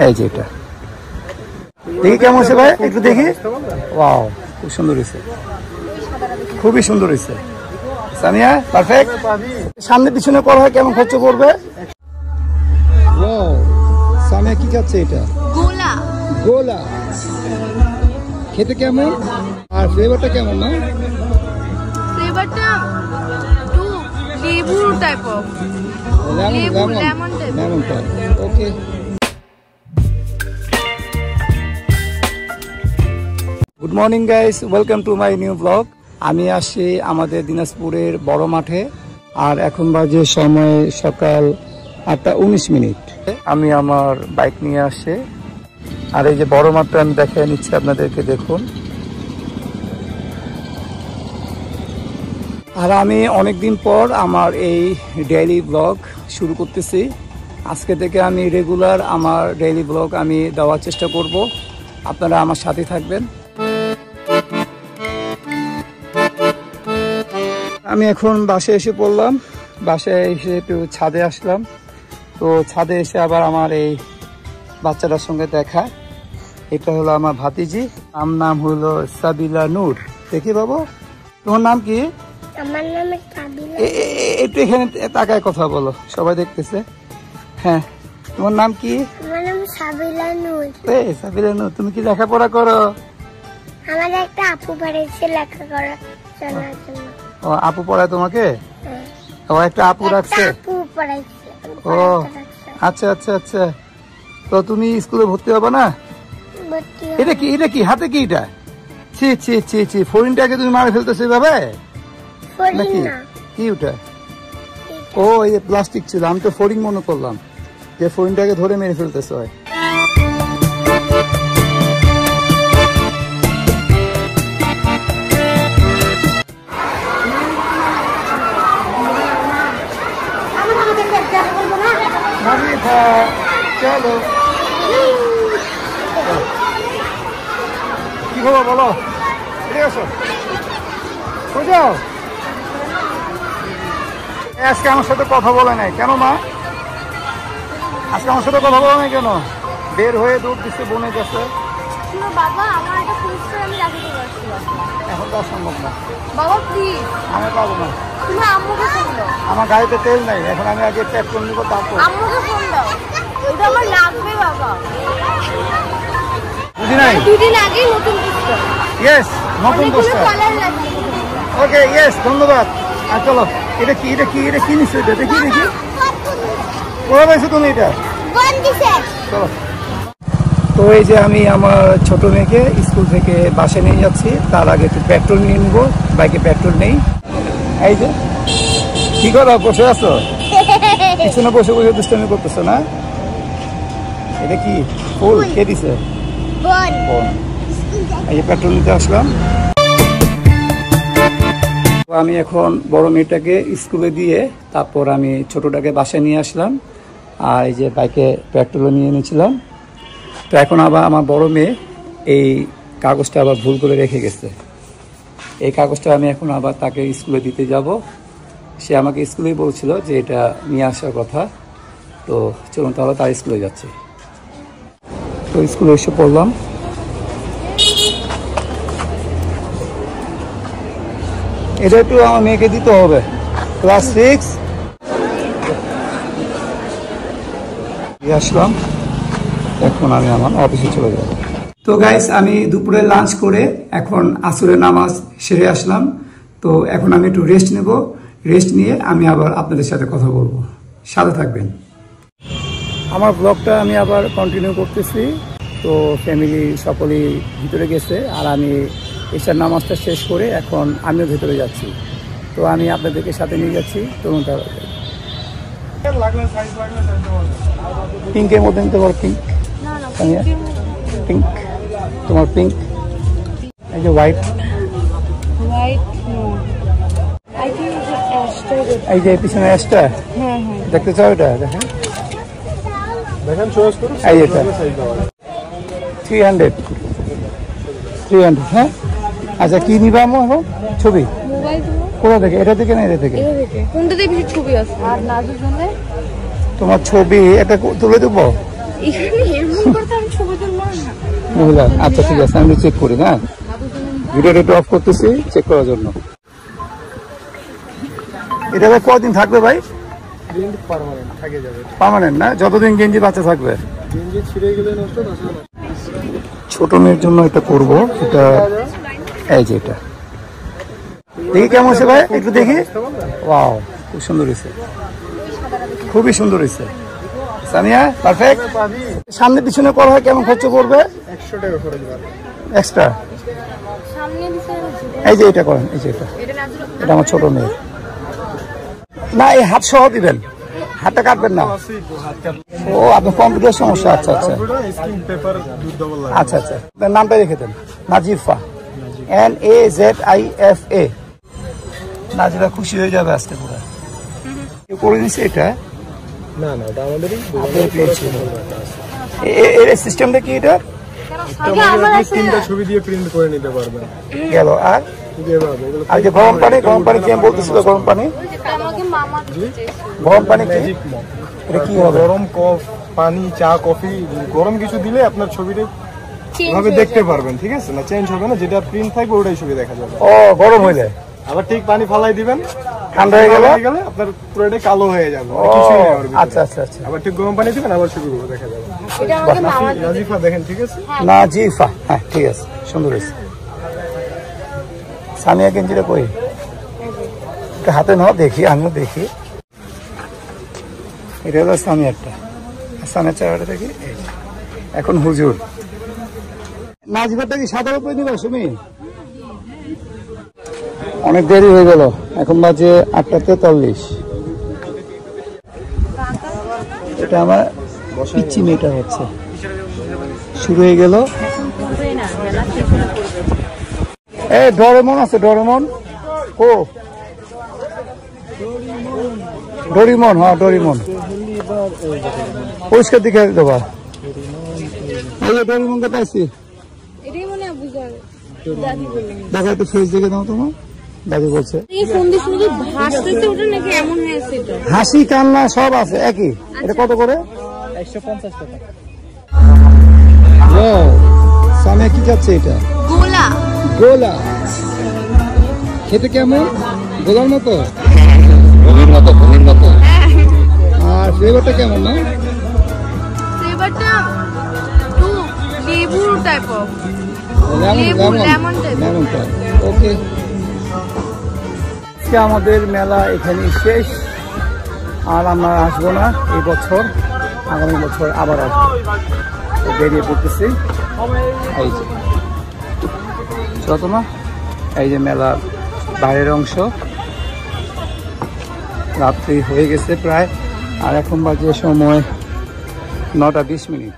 এই যে এটা দেখি কেমন হয়েছে ভাই, একটু দেখি। ওয়াও, খুব সুন্দর হয়েছে, খুবই সুন্দর হয়েছে। সামিয়া পারফেক্ট। সামনে পিছনে করা হয় কেমন খরচ পড়বে? ওয়াও, সামিয়া কি খাচ্ছে এটা? গোলা। গোলা খেতে কেমন আর ফ্লেভারটা কেমন? না ফ্লেভারটা একটু লেবু type of, lemon type. Okay, good morning guys, welcome to my new blog. আমি আসছি আমাদের দিনাজপুরের বড় মাঠে, আর এখন বাজে সময় সকাল 8:19। আমি আমার বাইক নিয়ে আসছি, আর এই যে বড় মাঠটা আমি দেখিয়ে নিচ্ছি আপনাদেরকে, দেখুন। আর আমি অনেকদিন পর আমার এই ডেইলি ব্লগ শুরু করতেছি। আজকে থেকে আমি রেগুলার আমার ডেইলি ব্লগ আমি দেওয়ার চেষ্টা করব, আপনারা আমার সাথে থাকবেন। আমি এখন বাসায় এসে পড়লাম, বাসায় এসে একটু ছাদে আসলাম। তো ছাদে এসে আবার আমার এই বাচ্চাটার সঙ্গে দেখা। এটা হলো আমার ভাতিজি, আমার নাম হলো সাবিলা নূর। দেখি বাবু, তোমার নাম কি? আমার নাম সাবিলা। একটু এখানে তাকায় কথা বলো, সবাই দেখতেছে। হ্যাঁ, তোমার নাম কি? আমার নাম সাবিলা নূর। সাবিলা নূর, তুমি কি লেখাপড়া করো? আমার একটা আপু বাড়িতে লেখাপড়া জানার জন্য। ও, আপু পড়ায় তোমাকে? ও, একটা আপু রাখছে? আপু পড়াইছে। ও আচ্ছা আচ্ছা আচ্ছা। তো তুমি স্কুলে ভর্তি হবে না? এটা কি, এটা কি হাতে কি? এটা ছি ছি ছি ছি, ফড়িংটাকে তুমি মারে ফেলতেছো এভাবে নাকি? কি ওটা? ও, এই প্লাস্টিক ছিল, আমি তো ফড়িং মনে করলাম যে ফড়িংটাকে ধরে মেরে ফেলতেছো। চলো, কি খবর বলো? আজকে আমার সাথে কথা বলে নাই কেন মা? আজকে আমার সাথে কথা বলে নাই কেন? বের হয়ে দৌড় দিচ্ছে বোনের কাছে। বাবা, আমার একটা পুরস্কার আমি রাখতে পারছি। এখন তো সম্ভব না বাবা, প্লিজ। আমি পাবো না। তুমি আম্মুকে ফোন দাও। আমার গাড়িতে তেল নাই, এখন আমি আগে পেট্রোল নিবো, তারপর আম্মুকে ফোন দাও। এটা আমার লাগবে বাবা। বুঝি নাই? দুদিন আগেই নতুন পুরস্কার। ইয়েস, নতুন পুরস্কার। কালার লাগবে। ওকে, ইয়েস, ধন্যবাদ। আর চলো, এটা কি, এটা কি, এটা কি নিশ্চয়? এটা দেখি দেখি, কোথায় পাইছো তুমি এটা? চলো। তো এই যে আমি আমার ছোট মেয়েকে স্কুল থেকে বাসায় নিয়ে যাচ্ছি, তার আগে একটু পেট্রোল নিয়ে নিবো, বাইকে পেট্রোল নেই। এই যে কি করো, বসে আছো পিছনে, বসে বসে দুষ্টামি করতেছো না? এটা কি ফুল? কে দিছে? এই যে পেট্রোল নিতে আসলাম। আমি এখন বড় মেয়েটাকে স্কুলে দিয়ে তারপর আমি ছোটটাকে বাসায় নিয়ে আসলাম, আর এই যে বাইকে পেট্রোল নিয়ে এনেছিলাম। তো এখন আবার আমার বড় মেয়ে এই কাগজটা আবার ভুল করে রেখে গেছে। এই কাগজটা আমি এখন আবার তাকে স্কুলে দিতে যাব। সে আমাকে স্কুলেই বলছিল যে এটা নিয়ে আসার কথা। তো চলুন তাহলে তার স্কুলে যাচ্ছি। তো স্কুলে এসে পড়লাম। এটা একটু আমার মেয়েকে দিতে হবে, ক্লাস 6 আসলাম। এখন আমি আমার অফিসে চলে যাব। তো গাইস, আমি দুপুরে লাঞ্চ করে এখন আসরের নামাজ সেরে আসলাম। তো এখন আমি একটু রেস্ট নেব, রেস্ট নিয়ে আমি আবার আপনাদের সাথে কথা বলবো, সাথে থাকবেন। আমার ব্লগটা আমি আবার কন্টিনিউ করতেছি। তো ফ্যামিলি সকলেই ভিতরে গেছে, আর আমি এশার নামাজটা শেষ করে এখন আমিও ভেতরে যাচ্ছি। তো আমি আপনাদেরকে সাথে নিয়ে যাচ্ছি। তরুণ তারা পিঙ্কের মধ্যে নিতে পারো, পিঙ্ক, পিঙ্ক, তোমার পিঙ্ক। এই যে হোয়াইট, এই যে পিছনে অ্যাশটা দেখতে চাও? এটা দেখেন, এই এটা 300। হ্যাঁ, আচ্ছা কি নিবা এখন? ছবি কোথা থেকে? এটা থেকে না এটা থেকে? কোনটা থেকে বেশি ছবি আছে? আর নাজুর জন্য তোমার ছবি এটা তুলে দেবো। মহিলা, আচ্ছা ঠিক আছে, আমি চেক করি। হ্যাঁ, ভিডিওটা একটু অফ করতেছি চেক করার জন্য। এটা ভাই কদিন থাকবে ভাই? পার্মানেন্ট না, যতদিন গেঞ্জি বাচ্চা থাকবে। ছোট মেয়ের জন্য এটা করবো, এটা এই যে এটা দেখি কেমন হয়েছে ভাই, একটু দেখি। ওয়াও, খুব সুন্দর হয়েছে, খুবই সুন্দর হয়েছে। সামিয়া পারফেক্ট। সামনে পিছনে করা হয় কেমন খরচ পড়বে? 100 টাকা খরচ এক্সট্রা। এই যে এটা করেন, এই যে এটা আমার ছোট মেয়ে। না, এই হাত সহ দিবেন, হাতটা কাটবেন না। ও, আপনার কম্পিউটার সমস্যা। আচ্ছা আচ্ছা আচ্ছা আচ্ছা, নামটা রেখে দেন, নাজিফা, NAZIFA। নাজিফা খুশি হয়ে যাবে আজকে পুরো। কেউ করে নিচ্ছে এটা? না না, এটা আমাদেরই সিস্টেমটা কি? এটা তিনটা ছবি দিয়ে প্রিন্ট করে নিতে পারবেন। গেল। আর যে গরম পানি, গরম পানি কি বলতেছিল? গরম পানি, গরম পানি এটা কি হবে? গরম পানি, চা, কফি, গরম কিছু দিলে আপনার ছবিটা এভাবে দেখতে পারবেন। ঠিক আছে না, চেঞ্জ হবে না, যেটা প্রিন্ট থাকবে ওটাই ছবি দেখা যাবে। ও, গরম হয়ে যায়। আবার ঠিক পানি ফালাই দিবেন, ঠান্ডা হয়ে গেলে আপনার পুরোটা কালো হয়ে যাবে। আচ্ছা আচ্ছা আচ্ছা। আবার ঠিক গরম পানি দিবেন, আবার ছবিগুলো দেখা যাবে। নাজিফা দেখেন, ঠিক আছে? নাজিফা, হ্যাঁ ঠিক আছে, সুন্দর হয়েছে। সামিয়া গেঞ্জিটা কই? হাতে নাও, দেখি, আমিও দেখি। এটা হলো সামিয়ারটা, সামিয়ার চারাটা দেখি। এখন হুজুর। নাজিফারটা কি সাদার উপরে দিবা সুমি? অনেক দেরি হয়ে গেল, এখন বাজে 8:43। এটা আমার পিচ্ছি মেয়েটা হচ্ছে, শুরু হয়ে গেল। এই ডোরেমন আছে, ডোরেমন। ও, ডোরিমন, হ্যাঁ ডোরিমন। পরিষ্কার দিকে দেবা। ডোরিমনকে পাইছি, দেখা একটু ফেস দেখে দাও তোমার। দাদি বলছে হাসি কান্না সব আছে একই। এটা কত করে? 150 টাকা। সামনে কি যাচ্ছে? এটা গোলা। গোলা খেতে কেমন? গোলার মতো, ভূমির মতো, ভূমির মতো। আর ফ্লেভারটা কেমন? না, ফ্লেভারটা একটু লেবুর টাইপ অফ, লেমন টাইপ। ওকে, আমাদের মেলা এখানেই শেষ। আর আমরা আসবো না এই বছর, আগামী বছর আবার আসবো। বেরিয়ে পড়তেছি। এই যে যত না, এই যে মেলার বাইরের অংশ। রাত্রি হয়ে গেছে প্রায়, আর এখন বাজে সময় 9টা 20 মিনিট।